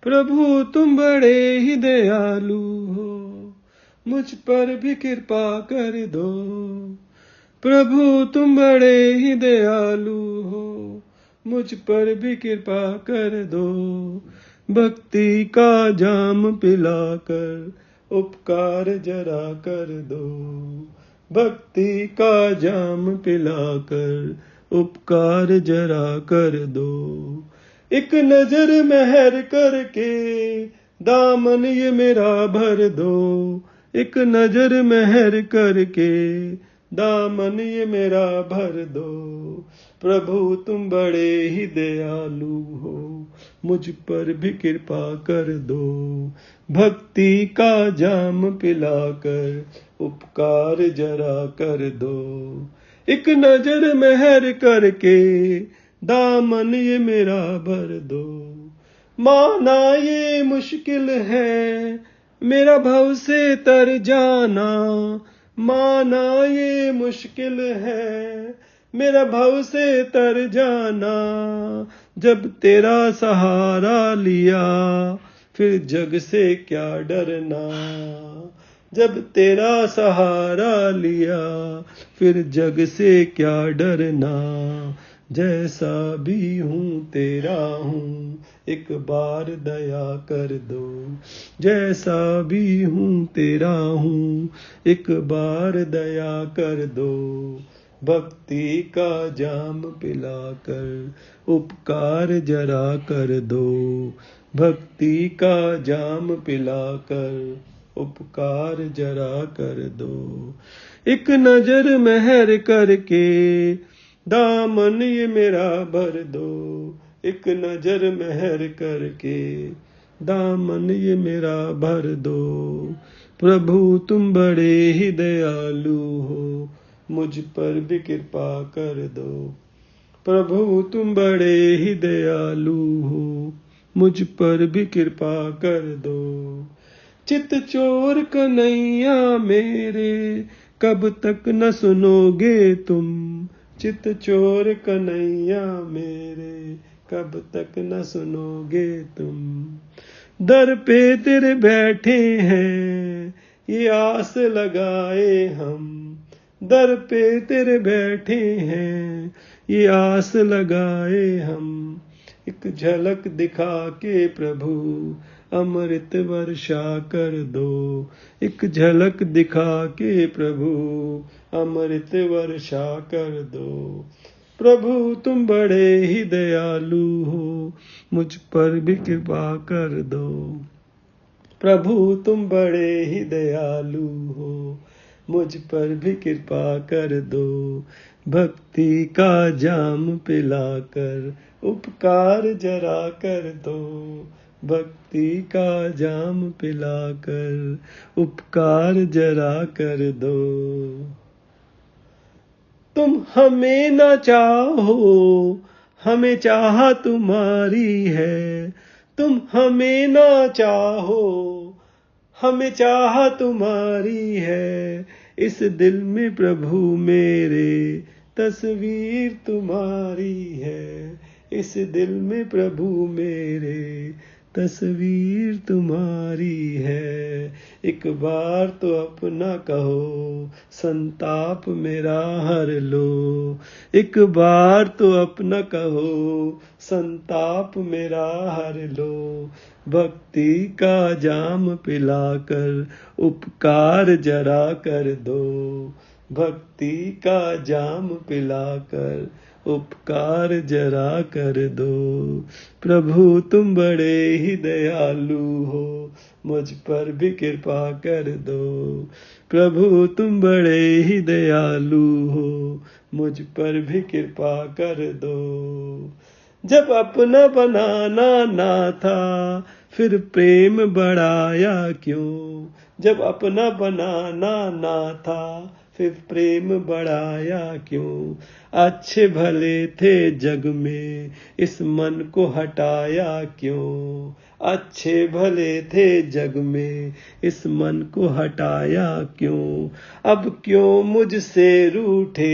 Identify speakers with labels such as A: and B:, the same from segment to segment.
A: प्रभु तुम बड़े ही दयालु हो, मुझ पर भी कृपा कर दो। प्रभु तुम बड़े ही दयालु हो, मुझ पर भी कृपा कर दो। भक्ति का जाम पिलाकर उपकार जरा कर दो। भक्ति का जाम पिलाकर उपकार जरा कर दो। एक नजर मेहर करके दामन ये मेरा भर दो। एक नजर मेहर करके दामन ये मेरा भर दो। प्रभु तुम बड़े ही दयालु हो, मुझ पर भी कृपा कर दो। भक्ति का जाम पिलाकर उपकार जरा कर दो। एक नजर मेहर करके दामन ये मेरा भर दो। माना ये मुश्किल है मेरा भव से तर जाना। माना ये मुश्किल है मेरा भव से तर जाना। जब तेरा सहारा लिया फिर जग से क्या डरना। जब तेरा सहारा लिया फिर जग से क्या डरना। जैसा भी हूँ तेरा हूँ, एक बार दया कर दो। जैसा भी हूँ तेरा हूँ, एक बार दया कर दो। भक्ति का जाम पिलाकर उपकार जरा कर दो। भक्ति का जाम पिलाकर उपकार जरा कर दो। एक नजर मेहर करके दामन ये मेरा भर दो। एक नजर मेहर करके दामन ये मेरा भर दो। प्रभु तुम बड़े ही दयालु हो, मुझ पर भी कृपा कर दो। प्रभु तुम बड़े ही दयालु हो, मुझ पर भी कृपा कर दो। चित चोर कन्हैया मेरे, कब तक न सुनोगे तुम। चित चोर कन्हैया मेरे, कब तक न सुनोगे तुम। दर पे तेरे बैठे हैं ये आस लगाए हम। दर पे तेरे बैठे हैं ये आस लगाए हम। एक झलक दिखा के प्रभु अमृत वर्षा कर दो। एक झलक दिखा के प्रभु अमृत वर्षा कर दो। प्रभु तुम बड़े ही दयालु हो, मुझ पर भी कृपा कर दो। प्रभु तुम बड़े ही दयालु हो, मुझ पर भी कृपा कर दो। भक्ति का जाम पिलाकर उपकार जरा कर दो। भक्ति का जाम पिलाकर उपकार जरा कर दो। तुम हमें न चाहो, हमें चाह तुम्हारी है। तुम हमें न चाहो, हमें चाह तुम्हारी है। इस दिल में प्रभु मेरे तस्वीर तुम्हारी है। इस दिल में प्रभु मेरे तस्वीर तुम्हारी है। एक बार तो अपना कहो, संताप मेरा हर लो। एक बार तो अपना कहो, संताप मेरा हर लो। भक्ति का जाम पिलाकर उपकार जरा कर दो। भक्ति का जाम पिलाकर उपकार जरा कर दो। प्रभु तुम बड़े ही दयालु हो, मुझ पर भी कृपा कर दो। प्रभु तुम बड़े ही दयालु हो, मुझ पर भी कृपा कर दो। जब अपना बनाना ना था फिर प्रेम बढ़ाया क्यों। जब अपना बनाना ना था फिर प्रेम बढ़ाया क्यों। अच्छे भले थे जग में इस मन को हटाया क्यों। अच्छे भले थे जग में इस मन को हटाया क्यों। अब क्यों मुझसे रूठे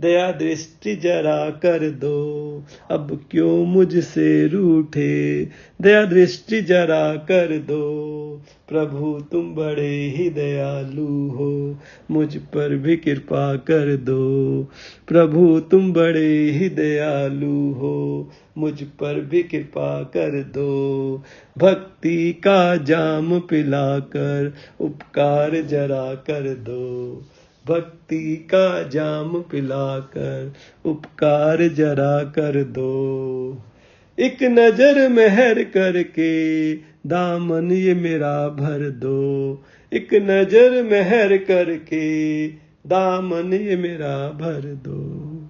A: दया दृष्टि जरा कर दो, अब क्यों मुझसे रूठे, दया दृष्टि जरा कर दो। प्रभु तुम बड़े ही दयालु हो, मुझ पर भी कृपा कर दो। प्रभु तुम बड़े ही दयालु हो, मुझ पर भी कृपा कर दो। भक्ति का जाम पिलाकर उपकार जरा कर दो, भक्ति का जाम पिलाकर उपकार जरा कर दो। एक नजर मेहर करके दामन ये मेरा भर दो, एक नजर मेहर करके दामन ये मेरा भर दो।